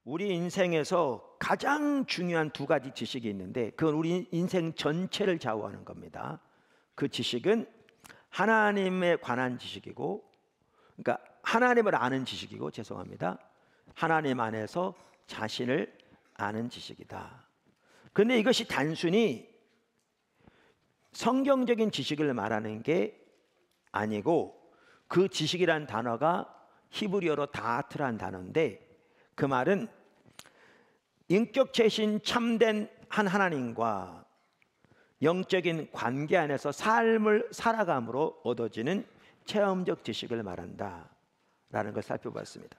우리 인생에서 가장 중요한 두 가지 지식이 있는데 그건 우리 인생 전체를 좌우하는 겁니다. 그 지식은 하나님에 관한 지식이고, 그러니까 하나님을 아는 지식이고, 죄송합니다. 하나님 안에서 자신을 아는 지식이다. 그런데 이것이 단순히 성경적인 지식을 말하는 게 아니고, 그 지식이란 단어가 히브리어로 다트란 단어인데, 그 말은 인격체신 참된 한 하나님과 영적인 관계 안에서 삶을 살아감으로 얻어지는 체험적 지식을 말한다 라는 걸 살펴봤습니다.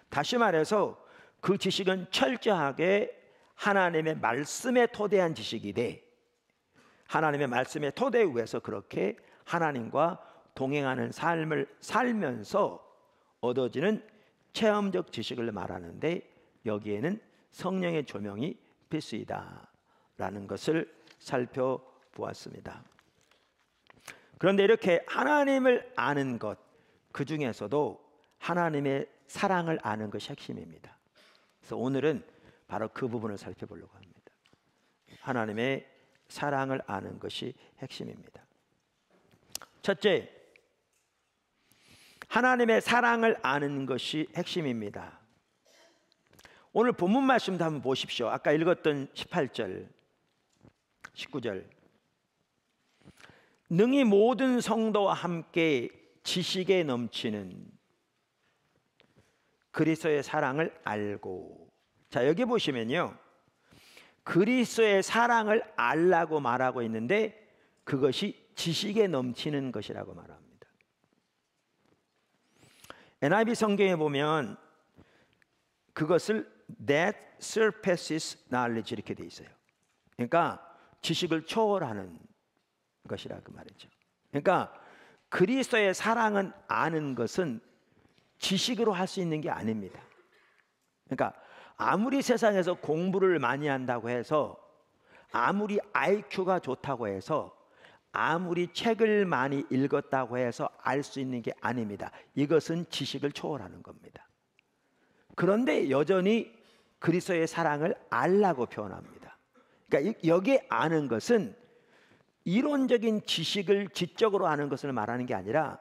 다시 말해서 그 지식은 철저하게 하나님의 말씀에 토대한 지식이되, 하나님의 말씀에 토대 위에서 그렇게 하나님과 동행하는 삶을 살면서 얻어지는 체험적 지식을 말하는데, 여기에는 성령의 조명이 필수이다 라는 것을 살펴보았습니다. 그런데 이렇게 하나님을 아는 것, 그 중에서도 하나님의 사랑을 아는 것이 핵심입니다. 그래서 오늘은 바로 그 부분을 살펴보려고 합니다. 하나님의 사랑을 아는 것이 핵심입니다. 첫째, 하나님의 사랑을 아는 것이 핵심입니다. 오늘 본문 말씀도 한번 보십시오. 아까 읽었던 18절, 19절. 능히 모든 성도와 함께 지식에 넘치는 그리스도의 사랑을 알고. 자, 여기 보시면요, 그리스도의 사랑을 알라고 말하고 있는데 그것이 지식에 넘치는 것이라고 말합니다. NIV 성경에 보면 그것을 that surpasses knowledge 이렇게 돼 있어요. 그러니까 지식을 초월하는 것이라고 말이죠. 그러니까 그리스도의 사랑은 아는 것은 지식으로 할 수 있는 게 아닙니다. 그러니까 아무리 세상에서 공부를 많이 한다고 해서, 아무리 IQ가 좋다고 해서, 아무리 책을 많이 읽었다고 해서 알 수 있는 게 아닙니다. 이것은 지식을 초월하는 겁니다. 그런데 여전히 그리스도의 사랑을 알라고 표현합니다. 그러니까 여기에 아는 것은 이론적인 지식을 지적으로 아는 것을 말하는 게 아니라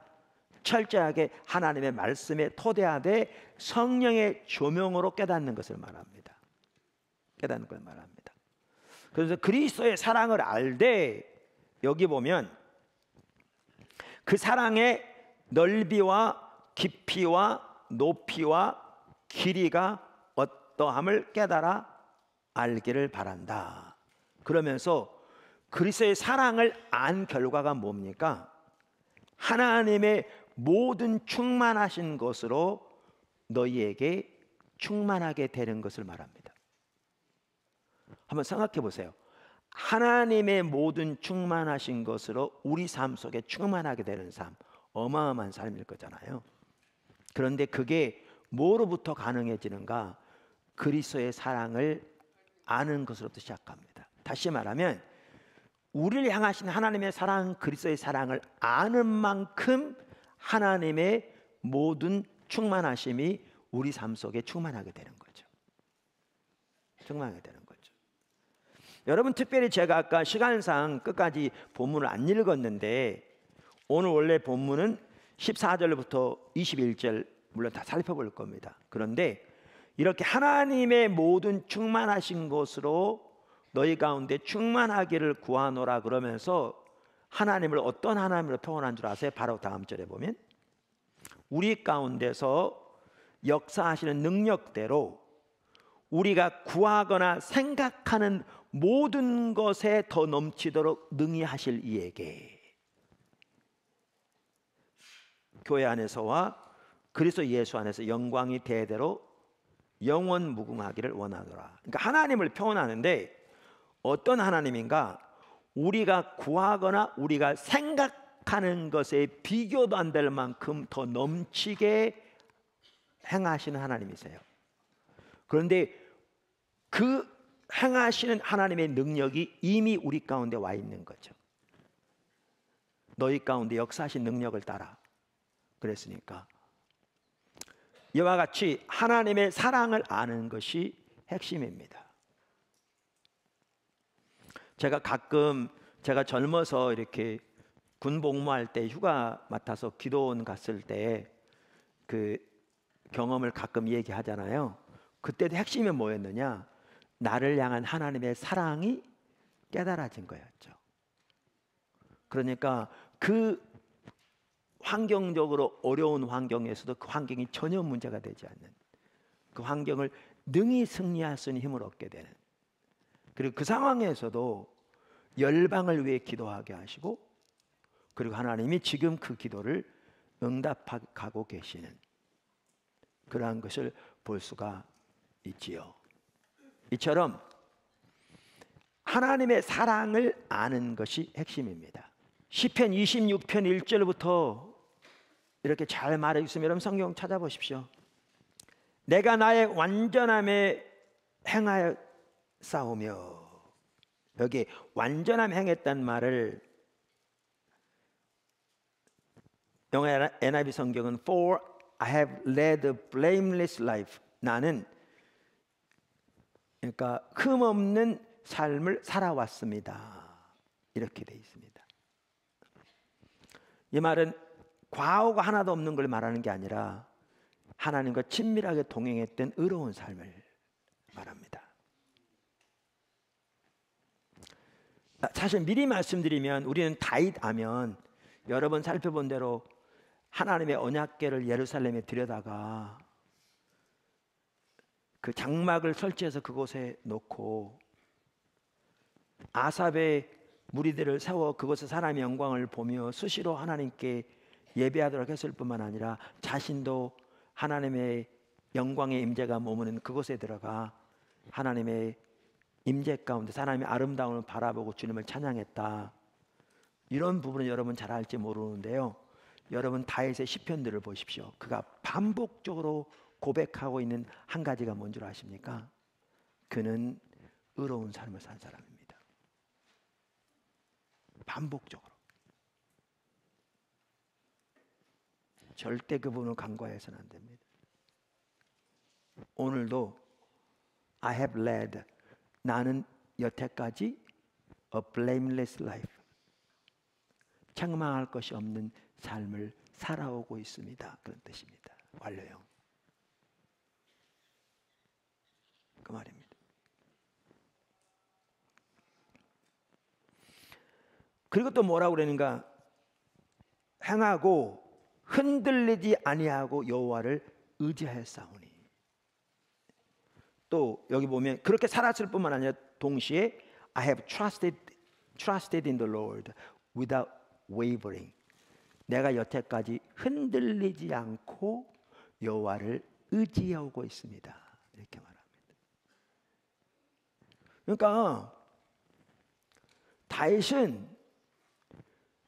철저하게 하나님의 말씀에 토대하되 성령의 조명으로 깨닫는 것을 말합니다. 깨닫는 걸 말합니다. 그래서 그리스도의 사랑을 알되, 여기 보면 그 사랑의 넓이와 깊이와 높이와 길이가 어떠함을 깨달아 알기를 바란다. 그러면서 그리스도의 사랑을 안 결과가 뭡니까? 하나님의 모든 충만하신 것으로 너희에게 충만하게 되는 것을 말합니다. 한번 생각해 보세요. 하나님의 모든 충만하신 것으로 우리 삶 속에 충만하게 되는 삶, 어마어마한 삶일 거잖아요. 그런데 그게 뭐로부터 가능해지는가? 그리스도의 사랑을 아는 것으로부터 시작합니다. 다시 말하면 우리를 향하신 하나님의 사랑, 그리스도의 사랑을 아는 만큼 하나님의 모든 충만하심이 우리 삶 속에 충만하게 되는 거죠. 충만하게 되는 거죠. 여러분, 특별히 제가 아까 시간상 끝까지 본문을 안 읽었는데, 오늘 원래 본문은 14절부터 21절 물론 다 살펴볼 겁니다. 그런데 이렇게 하나님의 모든 충만하신 것으로 너희 가운데 충만하기를 구하노라 그러면서 하나님을 어떤 하나님으로 표현한 줄 아세요? 바로 다음 절에 보면 우리 가운데서 역사하시는 능력대로 우리가 구하거나 생각하는 모든 것에 더 넘치도록 능히 하실 이에게, 교회 안에서와 그리스도 예수 안에서 영광이 대대로 영원 무궁하기를 원하노라. 그러니까 하나님을 표현하는데 어떤 하나님인가? 우리가 구하거나 우리가 생각하는 것에 비교도 안 될 만큼 더 넘치게 행하시는 하나님이세요. 그런데 그 행하시는 하나님의 능력이 이미 우리 가운데 와 있는 거죠. 너희 가운데 역사하신 능력을 따라 그랬으니까 이와 같이 하나님의 사랑을 아는 것이 핵심입니다. 제가 가끔 제가 젊어서 이렇게 군 복무할 때 휴가 맡아서 기도원 갔을 때 그 경험을 가끔 얘기하잖아요. 그때도 핵심이 뭐였느냐? 나를 향한 하나님의 사랑이 깨달아진 거였죠. 그러니까 그 환경적으로 어려운 환경에서도 그 환경이 전혀 문제가 되지 않는, 그 환경을 능히 승리할 수 있는 힘을 얻게 되는, 그리고 그 상황에서도 열방을 위해 기도하게 하시고, 그리고 하나님이 지금 그 기도를 응답하고 계시는 그러한 것을 볼 수가 있지요. 이처럼 하나님의 사랑을 아는 것이 핵심입니다. 시편 26편 1절부터 이렇게 잘 말해 있으면 여러분 성경 찾아보십시오. 내가 나의 완전함에 행하여 싸우며, 여기 완전함 행했다는 말을 영어 NIV 성경은 For I have led a blameless life, 나는 그러니까 흠없는 삶을 살아왔습니다, 이렇게 되어 있습니다. 이 말은 과오가 하나도 없는 걸 말하는 게 아니라 하나님과 친밀하게 동행했던 의로운 삶을 말합니다. 사실 미리 말씀드리면 우리는 다윗 하면 여러 번 살펴본 대로 하나님의 언약궤를 예루살렘에 들여다가 그 장막을 설치해서 그곳에 놓고 아삽의 무리들을 세워 그곳에서 하나님의 영광을 보며 수시로 하나님께 예배하도록 했을 뿐만 아니라 자신도 하나님의 영광의 임재가 머무는 그곳에 들어가 하나님의 임재 가운데 하나님의 아름다움을 바라보고 주님을 찬양했다. 이런 부분은 여러분 잘 알지 모르는데요, 여러분 다윗의 시편들을 보십시오. 그가 반복적으로 고백하고 있는 한 가지가 뭔 줄 아십니까? 그는 의로운 삶을 산 사람입니다. 반복적으로. 절대 그분을 간과해서는 안 됩니다. 오늘도 I have led, 나는 여태까지 a blameless life, 책망할 것이 없는 삶을 살아오고 있습니다, 그런 뜻입니다. 완료형. 그 말입니다. 그리고 또 뭐라고 그러는가? 행하고 흔들리지 아니하고 여호와를 의지하였사오니. 또 여기 보면 그렇게 살았을 뿐만 아니라 동시에 I have trusted in the Lord without wavering. 내가 여태까지 흔들리지 않고 여호와를 의지하고 있습니다, 이렇게 말합니다. 그러니까 다윗은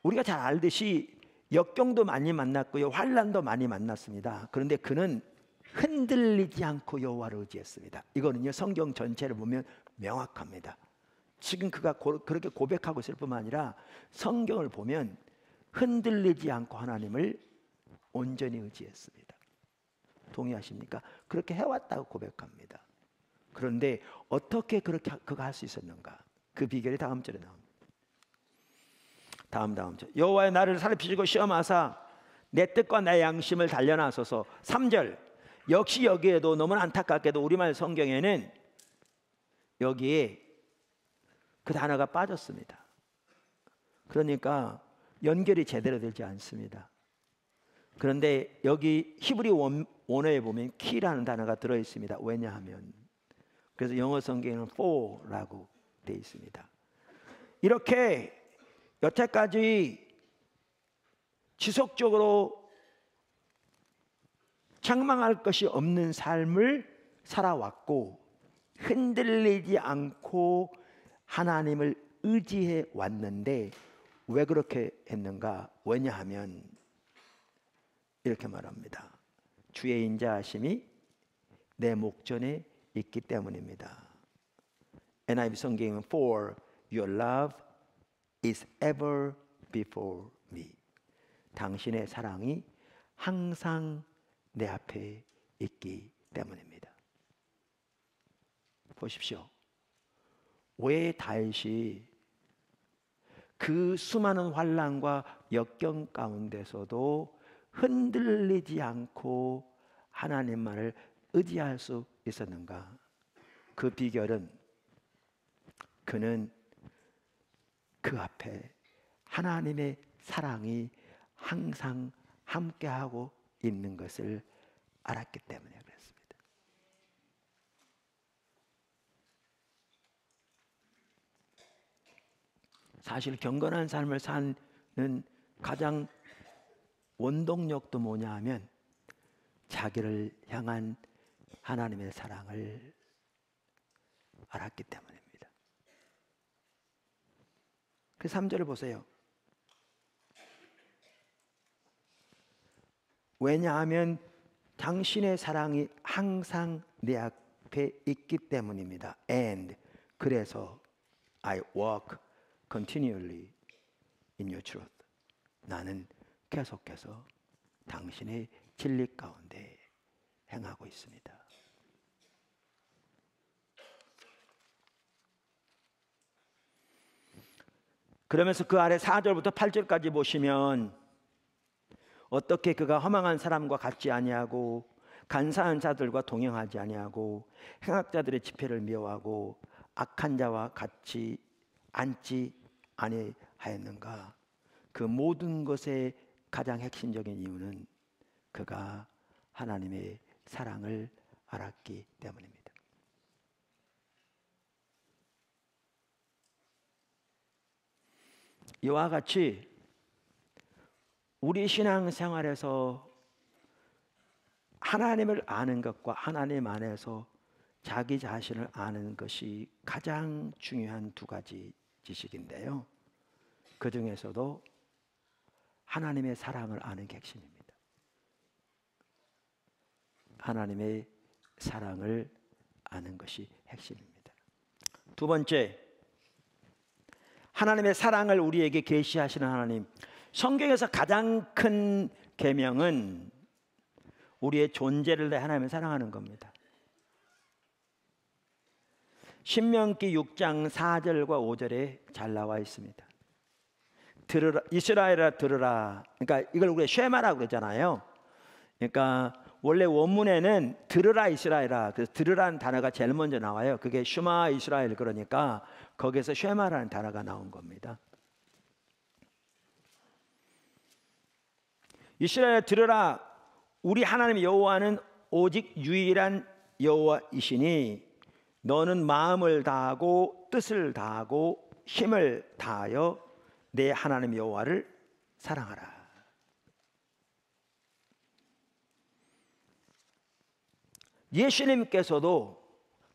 우리가 잘 알듯이 역경도 많이 만났고요, 환난도 많이 만났습니다. 그런데 그는 흔들리지 않고 여호와를 의지했습니다. 이거는요 성경 전체를 보면 명확합니다. 지금 그가 그렇게 고백하고 있을 뿐만 아니라 성경을 보면 흔들리지 않고 하나님을 온전히 의지했습니다. 동의하십니까? 그렇게 해왔다고 고백합니다. 그런데 어떻게 그렇게 그가 할 수 있었는가? 그 비결이 다음 절에 나옵니다. 다음 절. 여호와의 나를 살피시고 시험하사 내 뜻과 내 양심을 단련하소서. 3절. 역시 여기에도 너무 안타깝게도 우리말 성경에는 여기에 그 단어가 빠졌습니다. 그러니까 연결이 제대로 되지 않습니다. 그런데 여기 히브리 원어에 보면 키라는 단어가 들어 있습니다. 왜냐하면, 그래서 영어 성경에는 for라고 되어 있습니다. 이렇게 여태까지 지속적으로 책망할 것이 없는 삶을 살아왔고 흔들리지 않고 하나님을 의지해 왔는데 왜 그렇게 했는가? 왜냐하면 이렇게 말합니다. 주의 인자하심이 내 목전에 있기 때문입니다. NIV 성경은 For your love is ever before me. 당신의 사랑이 항상 내 앞에 있기 때문입니다. 보십시오. 왜 다윗이 그 수많은 환난과 역경 가운데서도 흔들리지 않고 하나님만을 의지할 수 있었는가? 그 비결은 그는 그 앞에 하나님의 사랑이 항상 함께하고 있는 것을 알았기 때문에 그렇습니다. 사실 경건한 삶을 사는 가장 원동력도 뭐냐 하면 자기를 향한 하나님의 사랑을 알았기 때문입니다. 그 3절을 보세요. 왜냐하면 당신의 사랑이 항상 내 앞에 있기 때문입니다. And 그래서 I walk continually in your truth. 나는 계속해서 당신의 진리 가운데 행하고 있습니다. 그러면서 그 아래 4절부터 8절까지 보시면 어떻게 그가 허망한 사람과 같지 아니하고 간사한 자들과 동행하지 아니하고 행악자들의 집회를 미워하고 악한 자와 같이 앉지 아니하였는가? 그 모든 것의 가장 핵심적인 이유는 그가 하나님의 사랑을 알았기 때문입니다. 이와 같이 우리 신앙생활에서 하나님을 아는 것과 하나님 안에서 자기 자신을 아는 것이 가장 중요한 두 가지 지식인데요. 그 중에서도 하나님의 사랑을 아는 게 핵심입니다. 하나님의 사랑을 아는 것이 핵심입니다. 두 번째, 하나님의 사랑을 우리에게 계시하시는 하나님. 성경에서 가장 큰 계명은 우리의 존재를 내 하나님을 사랑하는 겁니다. 신명기 6장 4절과 5절에 잘 나와 있습니다. 들으라, 이스라엘아 들으라. 그러니까 이걸 우리가 쉐마라고 그러잖아요. 그러니까 원래 원문에는 들으라 이스라엘아. 그래서 들으라는 단어가 제일 먼저 나와요. 그게 슈마 이스라엘. 그러니까 거기서 쉐마라는 단어가 나온 겁니다. 이스라엘 들으라. 우리 하나님 여호와는 오직 유일한 여호와이시니 너는 마음을 다하고 뜻을 다하고 힘을 다하여 내 하나님 여호와를 사랑하라. 예수님께서도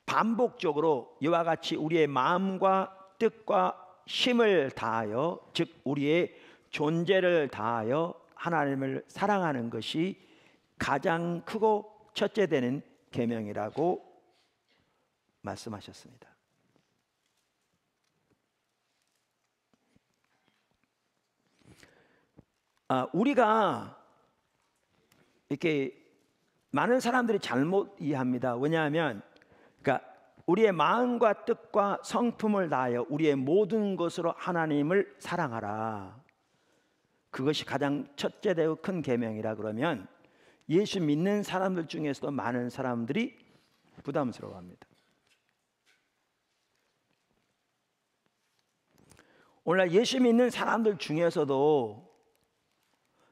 반복적으로 이와 같이 우리의 마음과 뜻과 힘을 다하여, 즉 우리의 존재를 다하여 하나님을 사랑하는 것이 가장 크고 첫째 되는 계명이라고 말씀하셨습니다. 우리가 이렇게 많은 사람들이 잘못 이해합니다. 왜냐하면 그러니까 우리의 마음과 뜻과 성품을 다하여 우리의 모든 것으로 하나님을 사랑하라. 그것이 가장 첫째 되고 큰 계명이라 그러면 예수 믿는 사람들 중에서도 많은 사람들이 부담스러워합니다. 오늘날 예수 믿는 사람들 중에서도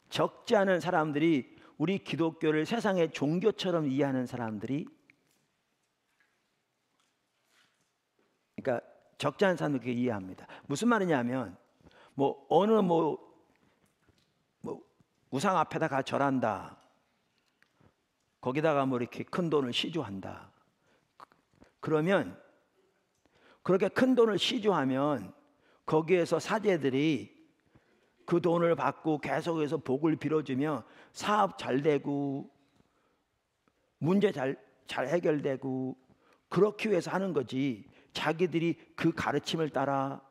적지 않은 사람들이 우리 기독교를 세상의 종교처럼 이해하는 사람들이, 그러니까 적지 않은 사람들 그렇게 이해합니다. 무슨 말이냐면 어느 우상 앞에다가 절한다. 거기다가 이렇게 큰 돈을 시주한다. 그러면 그렇게 큰 돈을 시주하면 거기에서 사제들이 그 돈을 받고 계속해서 복을 빌어주며 사업 잘 되고 문제 잘 해결되고 그렇기 위해서 하는 거지, 자기들이 그 가르침을 따라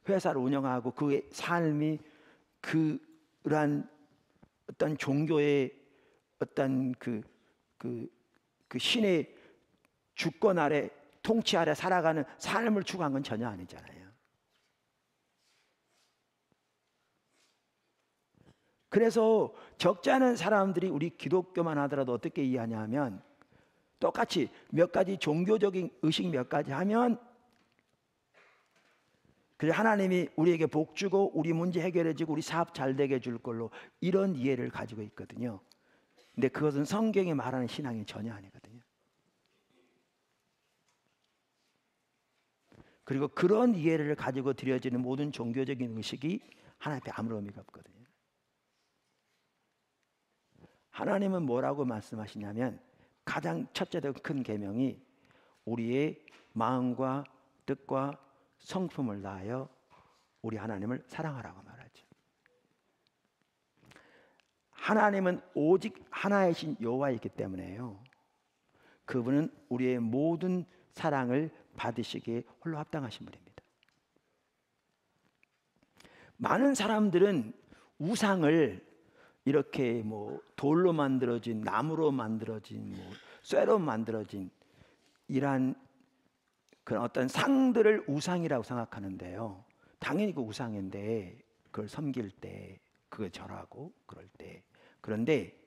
회사를 운영하고 그 삶이 그러한 어떤 종교의 어떤 그 그 신의 주권 아래 통치 아래 살아가는 삶을 추구한 건 전혀 아니잖아요. 그래서 적지 않은 사람들이 우리 기독교만 하더라도 어떻게 이해하냐 하면 똑같이 몇 가지 종교적인 의식 몇 가지 하면 그래서 하나님이 우리에게 복 주고 우리 문제 해결해 주고 우리 사업 잘 되게 해줄 걸로 이런 이해를 가지고 있거든요. 근데 그것은 성경이 말하는 신앙이 전혀 아니거든요. 그리고 그런 이해를 가지고 드려지는 모든 종교적인 의식이 하나님 앞에 아무런 의미가 없거든요. 하나님은 뭐라고 말씀하시냐면 가장 첫째로 큰 계명이 우리의 마음과 뜻과 성품을 다하여 우리 하나님을 사랑하라고 말하죠. 하나님은 오직 하나이신 여호와이기 때문에요. 그분은 우리의 모든 사랑을 받으시기에 홀로 합당하신 분입니다. 많은 사람들은 우상을 이렇게 뭐 돌로 만들어진, 나무로 만들어진, 뭐 쇠로 만들어진 이러한 그런 어떤 상들을 우상이라고 생각하는데요. 당연히 그 우상인데 그걸 섬길 때, 그걸 절하고 그럴 때. 그런데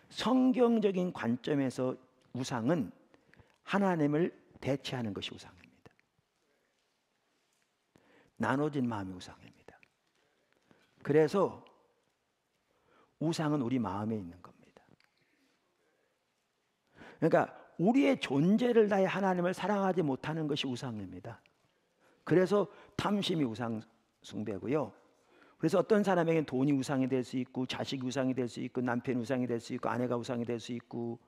성경적인 관점에서 우상은 하나님을 대체하는 것이 우상입니다. 나눠진 마음이 우상입니다. 그래서 우상은 우리 마음에 있는 겁니다. 그러니까 우리의 존재를 다해 하나님을 사랑하지 못하는 것이 우상입니다. 그래서 탐심이 우상 숭배고요. 그래서 어떤 사람에게는 돈이 우상이 될 수 있고 자식이 우상이 될 수 있고 남편이 우상이 될 수 있고 아내가 우상이 될 수 있고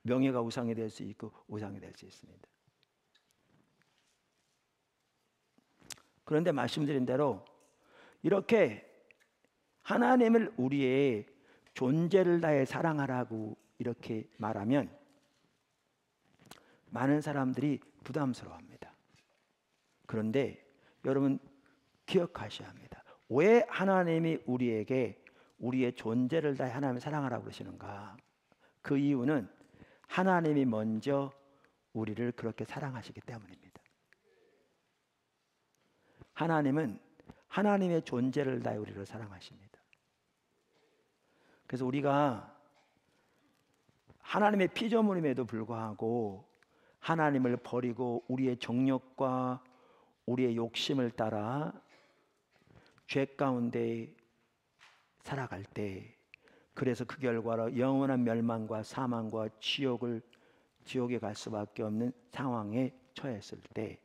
명예가 우상이 될 수 있고 우상이 될 수 있습니다. 그런데 말씀드린 대로 이렇게 하나님을 우리의 존재를 다해 사랑하라고 이렇게 말하면 많은 사람들이 부담스러워합니다. 그런데 여러분 기억하셔야 합니다. 왜 하나님이 우리에게 우리의 존재를 다해 하나님을 사랑하라고 그러시는가? 그 이유는 하나님이 먼저 우리를 그렇게 사랑하시기 때문입니다. 하나님은 하나님의 존재를 다해 우리를 사랑하십니다. 그래서 우리가 하나님의 피조물임에도 불구하고 하나님을 버리고 우리의 정욕과 우리의 욕심을 따라 죄 가운데 살아갈 때, 그래서 그 결과로 영원한 멸망과 사망과 지옥에 갈 수밖에 없는 상황에 처했을 때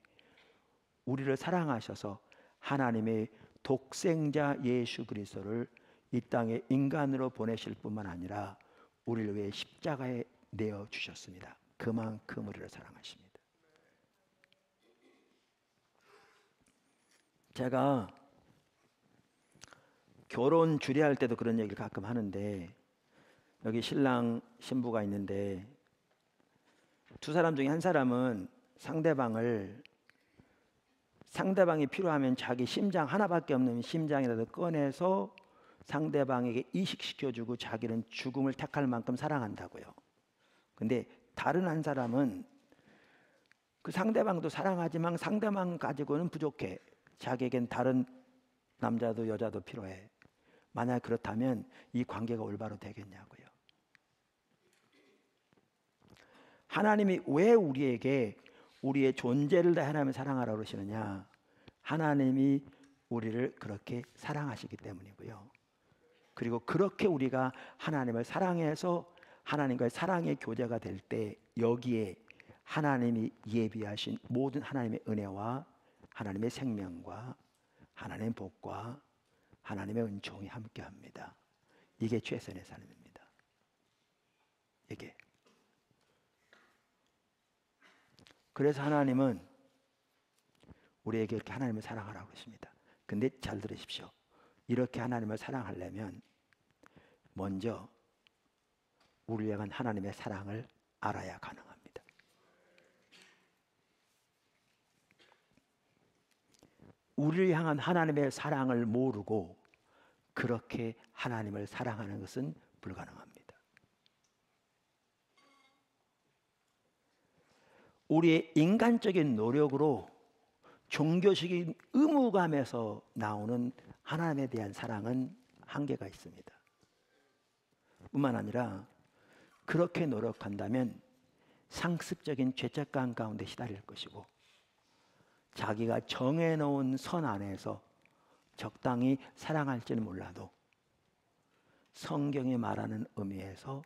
우리를 사랑하셔서 하나님의 독생자 예수 그리스도를 이 땅에 인간으로 보내실 뿐만 아니라 우리를 위해 십자가에 내어 주셨습니다. 그만큼 우리를 사랑하십니다. 제가 결혼 주례할 때도 그런 얘기를 가끔 하는데, 여기 신랑 신부가 있는데 두 사람 중에 한 사람은 상대방이 필요하면 자기 심장 하나밖에 없는 심장이라도 꺼내서 상대방에게 이식시켜주고 자기는 죽음을 택할 만큼 사랑한다고요. 근데 다른 한 사람은 그 상대방도 사랑하지만 상대방 가지고는 부족해. 자기에겐 다른 남자도 여자도 필요해. 만약 그렇다면 이 관계가 올바로 되겠냐고요. 하나님이 왜 우리에게 우리의 존재를 다해 하나님을 사랑하라고 그러시느냐? 하나님이 우리를 그렇게 사랑하시기 때문이고요. 그리고 그렇게 우리가 하나님을 사랑해서 하나님과의 사랑의 교제가 될 때 여기에 하나님이 예비하신 모든 하나님의 은혜와 하나님의 생명과 하나님의 복과 하나님의 은총이 함께합니다. 이게 최선의 삶입니다. 이게. 그래서 하나님은 우리에게 이렇게 하나님을 사랑하라고 하십니다. 근데 잘 들으십시오. 이렇게 하나님을 사랑하려면 먼저 우리를 향한 하나님의 사랑을 알아야 가능합니다. 우리를 향한 하나님의 사랑을 모르고 그렇게 하나님을 사랑하는 것은 불가능합니다. 우리의 인간적인 노력으로 종교적인 의무감에서 나오는 하나님에 대한 사랑은 한계가 있습니다. 뿐만 아니라 그렇게 노력한다면 상습적인 죄책감 가운데 시달릴 것이고, 자기가 정해놓은 선 안에서 적당히 사랑할지는 몰라도 성경이 말하는 의미에서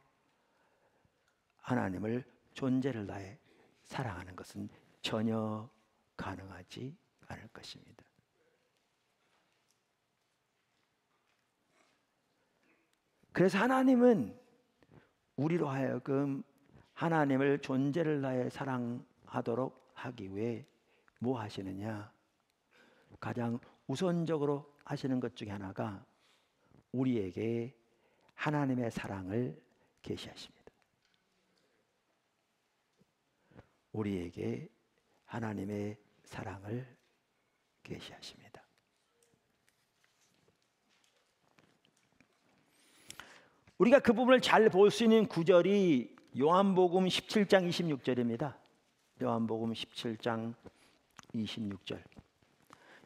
하나님을 존재를 다해 사랑하는 것은 전혀 가능하지 않을 것입니다. 그래서 하나님은 우리로 하여금 하나님을 존재를 다해 사랑하도록 하기 위해 뭐 하시느냐? 가장 우선적으로 하시는 것 중에 하나가 우리에게 하나님의 사랑을 계시하십니다. 우리에게 하나님의 사랑을 계시하십니다. 우리가 그 부분을 잘 볼 수 있는 구절이 요한복음 17장 26절입니다. 요한복음 17장 26절.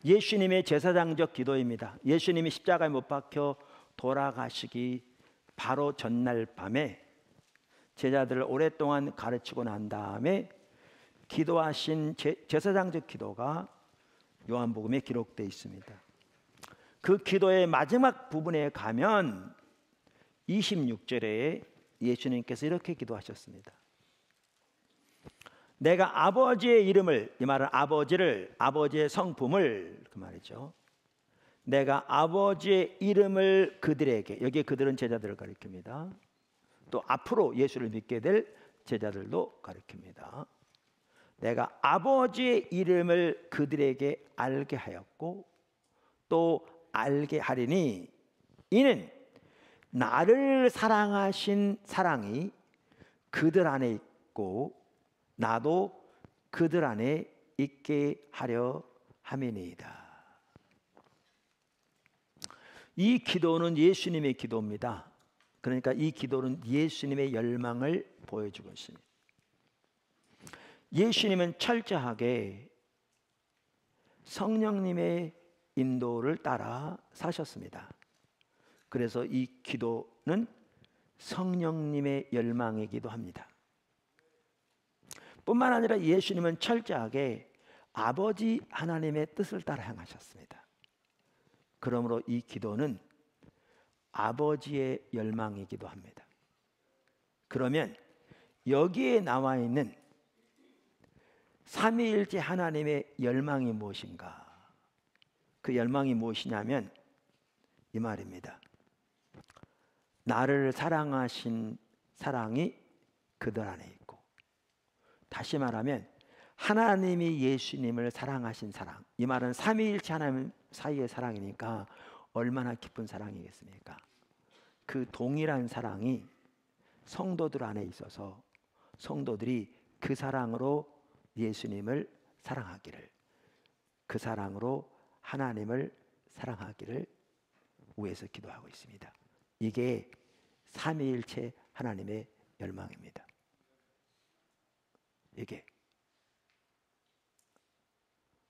예수님의 제사장적 기도입니다. 예수님이 십자가에 못 박혀 돌아가시기 바로 전날 밤에 제자들을 오랫동안 가르치고 난 다음에 기도하신 제사장적 기도가 요한복음에 기록되어 있습니다. 그 기도의 마지막 부분에 가면 26절에 예수님께서 이렇게 기도하셨습니다. 내가 아버지의 이름을, 이 말은 아버지를, 아버지의 성품을, 그 말이죠. 내가 아버지의 이름을 그들에게, 여기에 그들은 제자들을 가리킵니다. 또 앞으로 예수를 믿게 될 제자들도 가리킵니다. 내가 아버지의 이름을 그들에게 알게 하였고 또 알게 하리니 이는 나를 사랑하신 사랑이 그들 안에 있고 나도 그들 안에 있게 하려 함이니이다. 이 기도는 예수님의 기도입니다. 그러니까 이 기도는 예수님의 열망을 보여주고 있습니다. 예수님은 철저하게 성령님의 인도를 따라 사셨습니다. 그래서 이 기도는 성령님의 열망이기도 합니다. 뿐만 아니라 예수님은 철저하게 아버지 하나님의 뜻을 따라 행하셨습니다. 그러므로 이 기도는 아버지의 열망이기도 합니다. 그러면 여기에 나와 있는 삼위일체 하나님의 열망이 무엇인가? 그 열망이 무엇이냐면 이 말입니다. 나를 사랑하신 사랑이 그들 안에 있고, 다시 말하면 하나님이 예수님을 사랑하신 사랑, 이 말은 삼위일체 하나님 사이의 사랑이니까 얼마나 깊은 사랑이겠습니까? 그 동일한 사랑이 성도들 안에 있어서 성도들이 그 사랑으로 예수님을 사랑하기를, 그 사랑으로 하나님을 사랑하기를 위해서 기도하고 있습니다. 이게 삼위일체 하나님의 열망입니다. 이게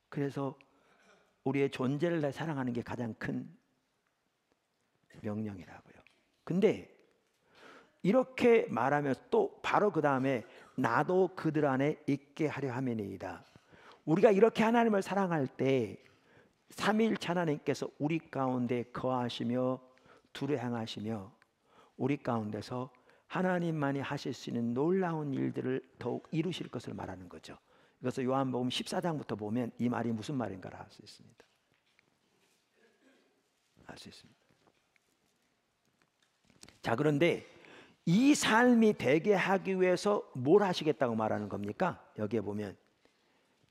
그래서 우리의 존재를 다 사랑하는 게 가장 큰 명령이라고요. 근데 이렇게 말하면서 또 바로 그 다음에 나도 그들 안에 있게 하려 함이니이다. 우리가 이렇게 하나님을 사랑할 때 삼위일체 하나님께서 우리 가운데 거하시며 두루 행하시며 우리 가운데서 하나님만이 하실 수 있는 놀라운 일들을 더욱 이루실 것을 말하는 거죠. 그래서 요한복음 14장부터 보면 이 말이 무슨 말인가를 알 수 있습니다. 알 수 있습니다. 자, 그런데 이 삶이 되게 하기 위해서 뭘 하시겠다고 말하는 겁니까? 여기에 보면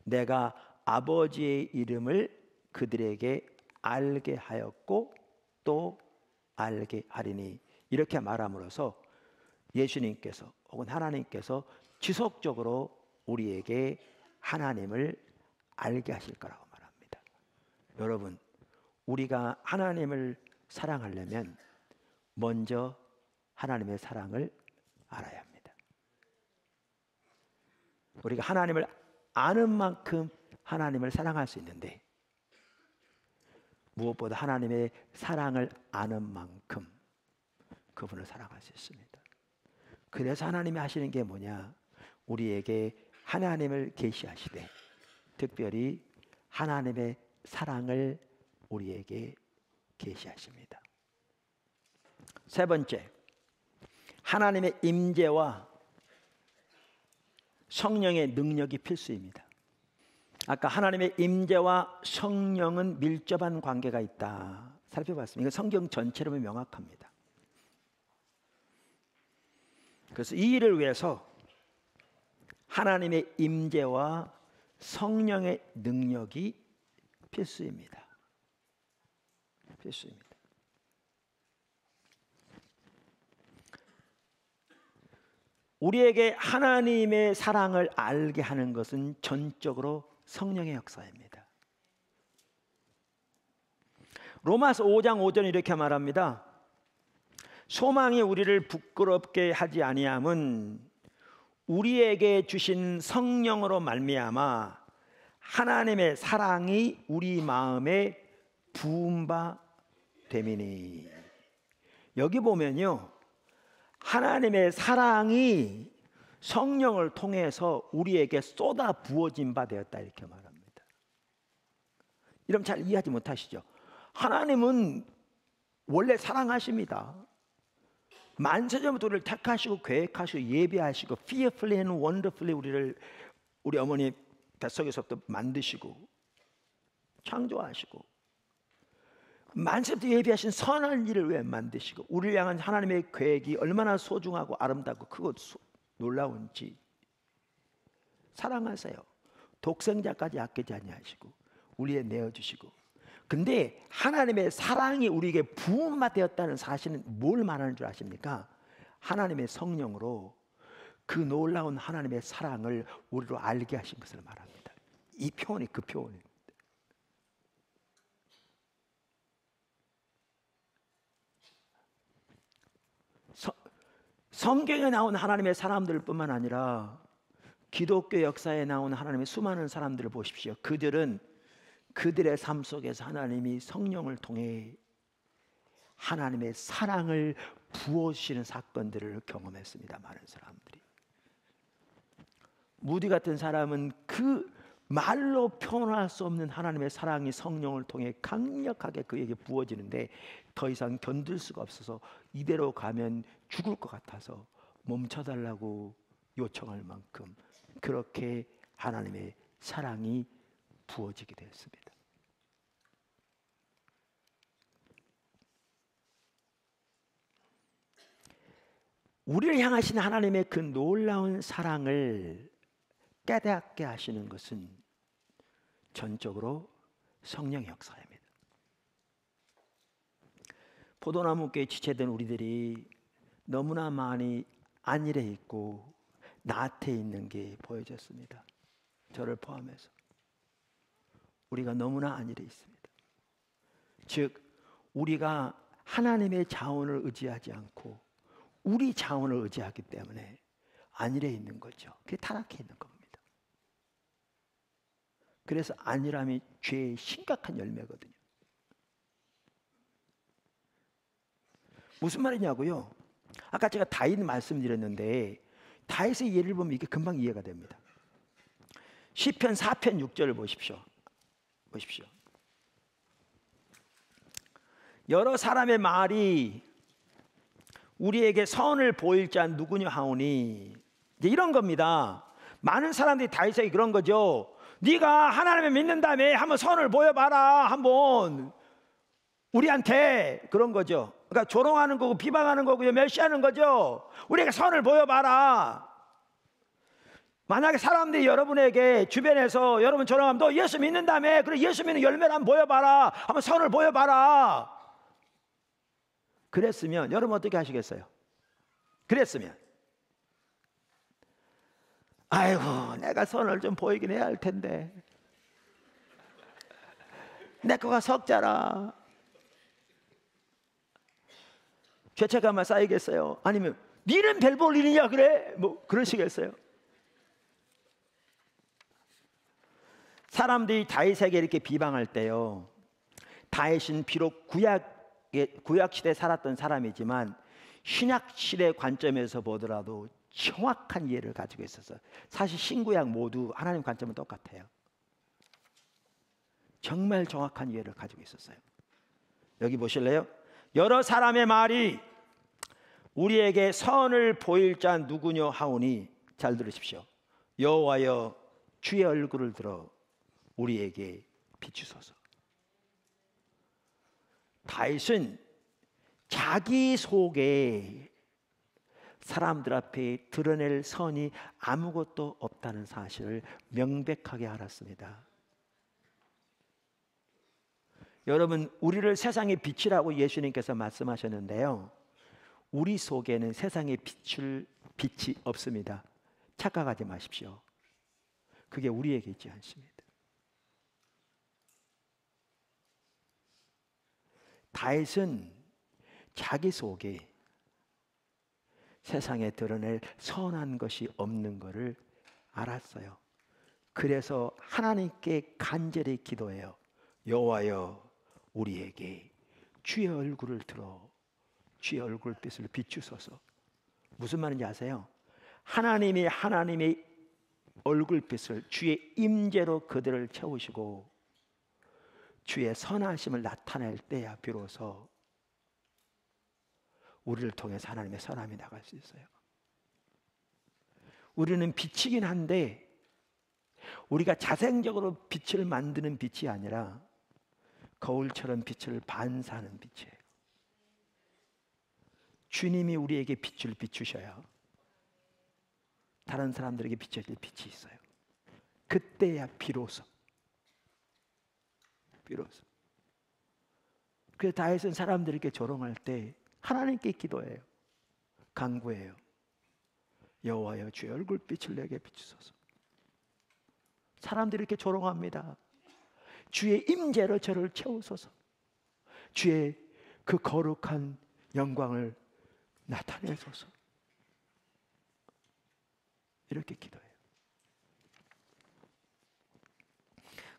내가 아버지의 이름을 그들에게 알게 하였고 또 알게 하리니, 이렇게 말함으로써 예수님께서 혹은 하나님께서 지속적으로 우리에게 하나님을 알게 하실 거라고 말합니다. 여러분, 우리가 하나님을 사랑하려면 먼저 하나님의 사랑을 알아야 합니다. 우리가 하나님을 아는 만큼 하나님을 사랑할 수 있는데, 무엇보다 하나님의 사랑을 아는 만큼 그분을 사랑할 수 있습니다. 그래서 하나님이 하시는 게 뭐냐? 우리에게 하나님을 계시하시되, 특별히 하나님의 사랑을 우리에게 계시하십니다. 세 번째, 하나님의 임재와 성령의 능력이 필수입니다. 아까 하나님의 임재와 성령은 밀접한 관계가 있다 살펴봤습니다. 이건 성경 전체로 보면 명확합니다. 그래서 이 일을 위해서 하나님의 임재와 성령의 능력이 필수입니다. 필수입니다. 우리에게 하나님의 사랑을 알게 하는 것은 전적으로 성령의 역사입니다. 로마서 5장 5절 이렇게 말합니다. 소망이 우리를 부끄럽게 하지 아니함은 우리에게 주신 성령으로 말미암아 하나님의 사랑이 우리 마음에 부은 바 됨이니. 여기 보면요, 하나님의 사랑이 성령을 통해서 우리에게 쏟아 부어진 바 되었다 이렇게 말합니다. 이러면 잘 이해하지 못하시죠? 하나님은 원래 사랑하십니다. 만세전부터 우리를 택하시고 계획하시고 예비하시고 fearfully and wonderfully 우리 어머니 뱃속에서부터 만드시고 창조하시고 만세부터 예비하신 선한 일을 왜 만드시고 우리를 향한 하나님의 계획이 얼마나 소중하고 아름답고 크고 놀라운지 사랑하세요. 독생자까지 아끼지 아니하시고 우리에 내어주시고. 근데 하나님의 사랑이 우리에게 부음바 되었다는 사실은 뭘 말하는 줄 아십니까? 하나님의 성령으로 그 놀라운 하나님의 사랑을 우리로 알게 하신 것을 말합니다. 이 표현이 그 표현입니다. 성경에 나온 하나님의 사람들 뿐만 아니라 기독교 역사에 나온 하나님의 수많은 사람들을 보십시오. 그들은 그들의 삶 속에서 하나님이 성령을 통해 하나님의 사랑을 부어주시는 사건들을 경험했습니다. 많은 사람들이. 무디 같은 사람은 그 말로 표현할 수 없는 하나님의 사랑이 성령을 통해 강력하게 그에게 부어지는데 더 이상 견딜 수가 없어서 이대로 가면 죽을 것 같아서 멈춰달라고 요청할 만큼 그렇게 하나님의 사랑이 부어지게 되었습니다. 우리를 향하신 하나님의 그 놀라운 사랑을 깨닫게 하시는 것은 전적으로 성령의 역사입니다. 포도나무께 지체된 우리들이 너무나 많이 안일해 있고 나태해 있는 게 보여졌습니다. 저를 포함해서 우리가 너무나 안일해 있습니다. 즉 우리가 하나님의 자원을 의지하지 않고 우리 자원을 의지하기 때문에 안일해 있는 거죠. 그게 타락해 있는 겁니다. 그래서 안일함이 죄의 심각한 열매거든요. 무슨 말이냐고요? 아까 제가 다윗 말씀드렸는데 다윗의 예를 보면 이게 금방 이해가 됩니다. 시편 4편 6절을 보십시오. 여러 사람의 말이 우리에게 선을 보일 자 누구냐 하오니, 이제 이런 겁니다. 많은 사람들이 다윗에게 그런 거죠. 네가 하나님을 믿는다며 한번 선을 보여봐라, 한번 우리한테. 그런 거죠. 그러니까 조롱하는 거고 비방하는 거고 멸시하는 거죠. 우리에게 선을 보여봐라. 만약에 사람들이 여러분에게 주변에서 여러분 조롱하면 너 예수 믿는다며, 그래 예수 믿는 열매를 한번 보여봐라, 한번 선을 보여봐라, 그랬으면 여러분 어떻게 하시겠어요? 그랬으면 아이고 내가 선을 좀 보이긴 해야 할 텐데 내 거가 석자라, 죄책감만 쌓이겠어요? 아니면 니는 별 볼 일이냐 그래? 뭐 그러시겠어요? 그랬으면 여러분 어떻게 하시겠어요? 그랬으면 아이고 내가 선을 좀 보이긴 해야 할 텐데 내 거가 석자라, 죄책감만 쌓이겠어요? 아니면 니는 별 볼 일이냐 그래? 뭐 그러시겠어요? 아니면 니는 별 볼 일이냐 그래? 사람들이 다윗에게 이렇게 비방할 때요, 다윗은 비록 구약 시대에 살았던 사람이지만 신약 시대 관점에서 보더라도 정확한 이해를 가지고 있어서, 사실 신구약 모두 하나님 관점은 똑같아요. 정말 정확한 이해를 가지고 있었어요. 여기 보실래요? 여러 사람의 말이 우리에게 선을 보일 자 누구뇨 하오니, 잘 들으십시오. 여호와여 주의 얼굴을 들어 우리에게 비추소서. 다윗은 자기 속에 사람들 앞에 드러낼 선이 아무것도 없다는 사실을 명백하게 알았습니다. 여러분, 우리를 세상의 빛이라고 예수님께서 말씀하셨는데요, 우리 속에는 세상에 비출 빛이 없습니다. 착각하지 마십시오. 그게 우리에게 있지 않습니다. 다윗은 자기 속에 세상에 드러낼 선한 것이 없는 것을 알았어요. 그래서 하나님께 간절히 기도해요. 여호와여 우리에게 주의 얼굴을 들어 주의 얼굴빛을 비추소서. 무슨 말인지 아세요? 하나님의 얼굴빛을, 주의 임재로 그들을 채우시고 주의 선하심을 나타낼 때야 비로소 우리를 통해서 하나님의 선함이 나갈 수 있어요. 우리는 빛이긴 한데 우리가 자생적으로 빛을 만드는 빛이 아니라 거울처럼 빛을 반사하는 빛이에요. 주님이 우리에게 빛을 비추셔야 다른 사람들에게 비춰질 빛이 있어요. 그때야 비로소. 그래서 다윗은 사람들에게 조롱할 때 하나님께 기도해요. 간구해요. 여호와여 주의 얼굴빛을 내게 비추소서. 사람들이 이렇게 조롱합니다. 주의 임재로 저를 채우소서. 주의 그 거룩한 영광을 나타내소서. 이렇게 기도해요.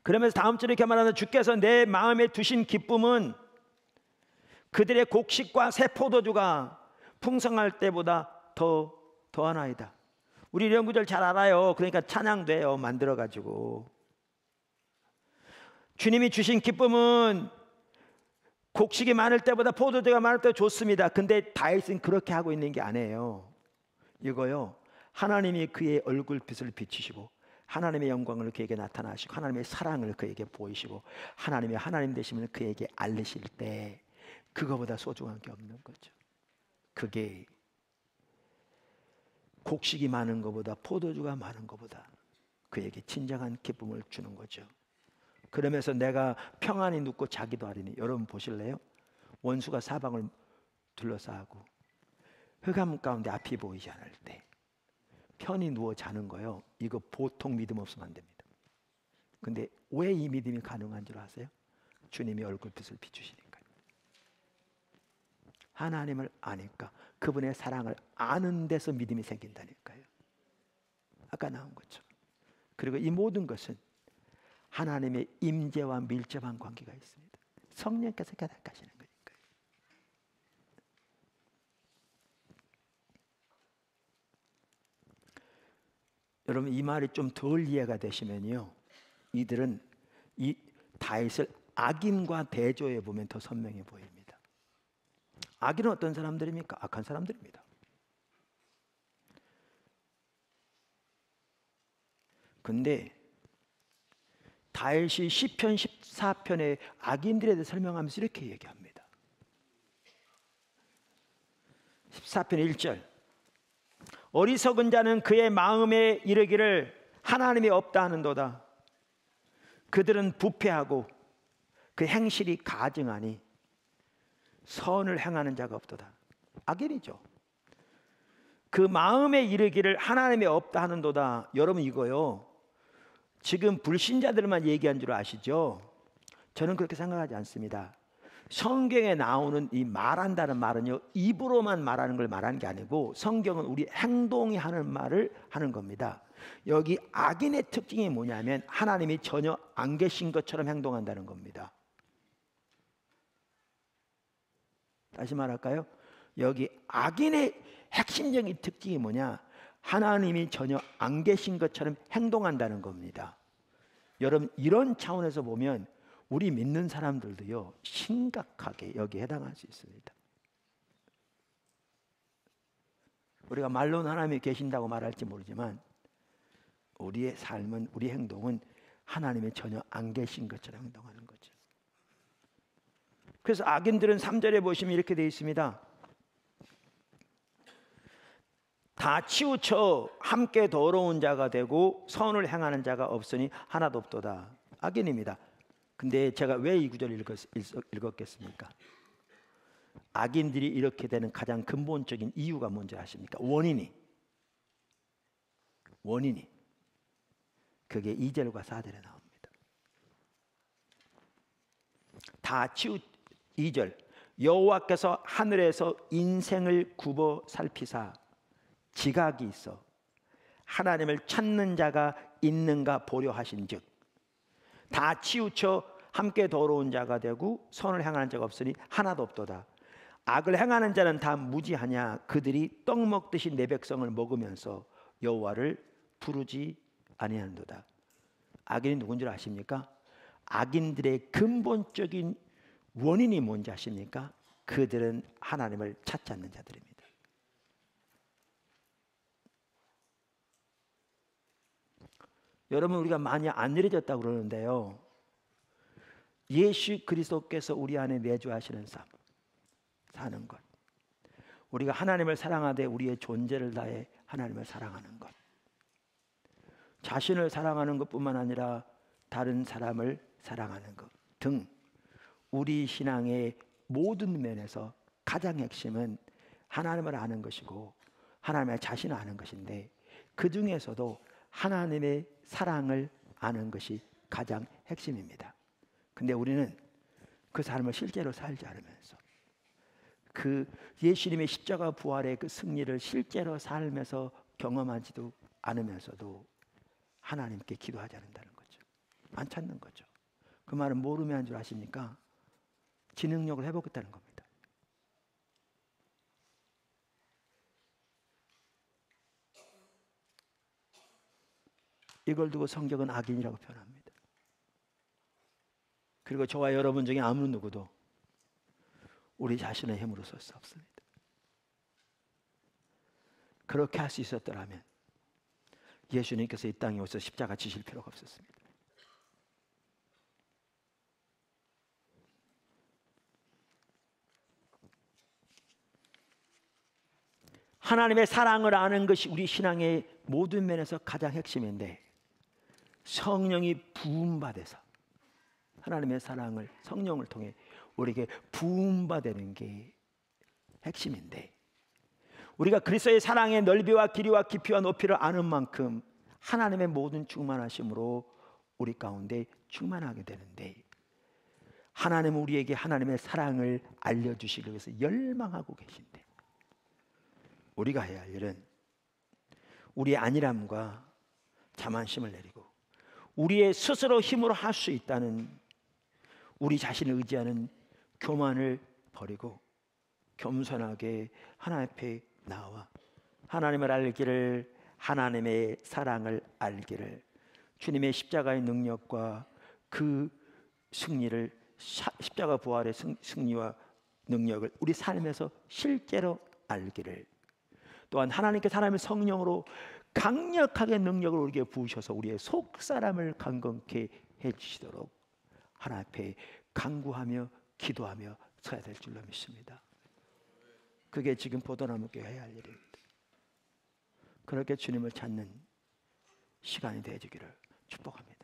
그러면서 다음 절에 이렇게 말하는, 주께서 내 마음에 두신 기쁨은 그들의 곡식과 새 포도주가 풍성할 때보다 더하나이다. 우리 이런 구절 잘 알아요. 그러니까 찬양돼요, 만들어가지고. 주님이 주신 기쁨은 곡식이 많을 때보다 포도주가 많을 때 좋습니다. 근데 다윗은 그렇게 하고 있는 게 아니에요. 이거요, 하나님이 그의 얼굴빛을 비추시고 하나님의 영광을 그에게 나타나시고 하나님의 사랑을 그에게 보이시고 하나님의 하나님 되심을 그에게 알리실 때 그거보다 소중한 게 없는 거죠. 그게 곡식이 많은 것보다 포도주가 많은 것보다 그에게 진정한 기쁨을 주는 거죠. 그러면서 내가 평안히 눕고 자기도 하리니, 여러분 보실래요? 원수가 사방을 둘러싸고 흑암 가운데 앞이 보이지 않을 때 편히 누워 자는 거요, 이거 보통 믿음 없으면 안 됩니다. 근데 왜 이 믿음이 가능한 줄 아세요? 주님이 얼굴빛을 비추시니까요. 하나님을 아니까, 그분의 사랑을 아는 데서 믿음이 생긴다니까요. 아까 나온 거죠. 그리고 이 모든 것은 하나님의 임재와 밀접한 관계가 있습니다. 성령께서 가득하시는 거니까요. 여러분, 이 말이 좀 덜 이해가 되시면요, 이들은 이 다윗을 악인과 대조해 보면 더 선명해 보입니다. 악인은 어떤 사람들입니까? 악한 사람들입니다. 근데 다윗이 시편 14편에 악인들에 대해 설명하면서 이렇게 얘기합니다. 14편 1절, 어리석은 자는 그의 마음에 이르기를 하나님이 없다 하는도다. 그들은 부패하고 그 행실이 가증하니 선을 행하는 자가 없도다. 악인이죠. 그 마음에 이르기를 하나님이 없다 하는도다. 여러분, 이거요, 지금 불신자들만 얘기한 줄 아시죠? 저는 그렇게 생각하지 않습니다. 성경에 나오는 이 말한다는 말은요, 입으로만 말하는 걸 말하는 게 아니고 성경은 우리 행동이 하는 말을 하는 겁니다. 여기 악인의 특징이 뭐냐면 하나님이 전혀 안 계신 것처럼 행동한다는 겁니다. 다시 말할까요? 여기 악인의 핵심적인 특징이 뭐냐? 하나님이 전혀 안 계신 것처럼 행동한다는 겁니다. 여러분, 이런 차원에서 보면 우리 믿는 사람들도요, 심각하게 여기에 해당할 수 있습니다. 우리가 말로는 하나님이 계신다고 말할지 모르지만 우리의 삶은, 우리 행동은 하나님이 전혀 안 계신 것처럼 행동하는 거죠. 그래서 악인들은 3절에 보시면 이렇게 되어 있습니다. 다 치우쳐 함께 더러운 자가 되고 선을 행하는 자가 없으니 하나도 없도다. 악인입니다. 근데 제가 왜 이 구절을 읽었겠습니까? 악인들이 이렇게 되는 가장 근본적인 이유가 뭔지 아십니까? 원인이 그게 2절과 4절에 나옵니다. 다 치우 2절 여호와께서 하늘에서 인생을 굽어 살피사 지각이 있어 하나님을 찾는 자가 있는가 보려 하신즉 다 치우쳐 함께 더러운 자가 되고 선을 행하는 자가 없으니 하나도 없도다. 악을 행하는 자는 다 무지하냐? 그들이 떡 먹듯이 내 백성을 먹으면서 여호와를 부르지 아니하는도다. 악인이 누군 줄 아십니까? 악인들의 근본적인 원인이 뭔지 아십니까? 그들은 하나님을 찾지 않는 자들입니다. 여러분, 우리가 많이 안 이루어졌다고 그러는데요, 예수 그리스도께서 우리 안에 내주하시는 삶 사는 것, 우리가 하나님을 사랑하되 우리의 존재를 다해 하나님을 사랑하는 것, 자신을 사랑하는 것뿐만 아니라 다른 사람을 사랑하는 것 등 우리 신앙의 모든 면에서 가장 핵심은 하나님을 아는 것이고 하나님의 자신을 아는 것인데, 그 중에서도 하나님의 사랑을 아는 것이 가장 핵심입니다. 근데 우리는 그 삶을 실제로 살지 않으면서, 그 예수님의 십자가 부활의 그 승리를 실제로 살면서 경험하지도 않으면서도 하나님께 기도하지 않는다는 거죠. 안 찾는 거죠. 그 말은 뭘 의미하는 줄 아십니까? 지능력을 회복했다는 겁니다. 이걸 두고 성경은 악인이라고 표현합니다. 그리고 저와 여러분 중에 아무 누구도 우리 자신의 힘으로 설 수 없습니다. 그렇게 할 수 있었더라면 예수님께서 이 땅에 오셔서 십자가 지실 필요가 없었습니다. 하나님의 사랑을 아는 것이 우리 신앙의 모든 면에서 가장 핵심인데, 성령이 부음받아서 하나님의 사랑을 성령을 통해 우리에게 부음받는 게 핵심인데, 우리가 그리스도의 사랑의 넓이와 길이와 깊이와 높이를 아는 만큼 하나님의 모든 충만하심으로 우리 가운데 충만하게 되는데, 하나님은 우리에게 하나님의 사랑을 알려주시기 위해서 열망하고 계신데, 우리가 해야 할 일은 우리의 안일함과 자만심을 내리고 우리의 스스로 힘으로 할 수 있다는 우리 자신을 의지하는 교만을 버리고 겸손하게 하나님 앞에 나와 하나님을 알기를, 하나님의 사랑을 알기를, 주님의 십자가의 능력과 그 승리를, 십자가 부활의 승리와 능력을 우리 삶에서 실제로 알기를, 또한 하나님께 사람의 성령으로 강력하게 능력을 우리에게 부으셔서 우리의 속사람을 강건케 해주시도록 하나님 앞에 간구하며 기도하며 서야 될 줄로 믿습니다. 그게 지금 포도나무교회 해야 할 일입니다. 그렇게 주님을 찾는 시간이 되어지기를 축복합니다.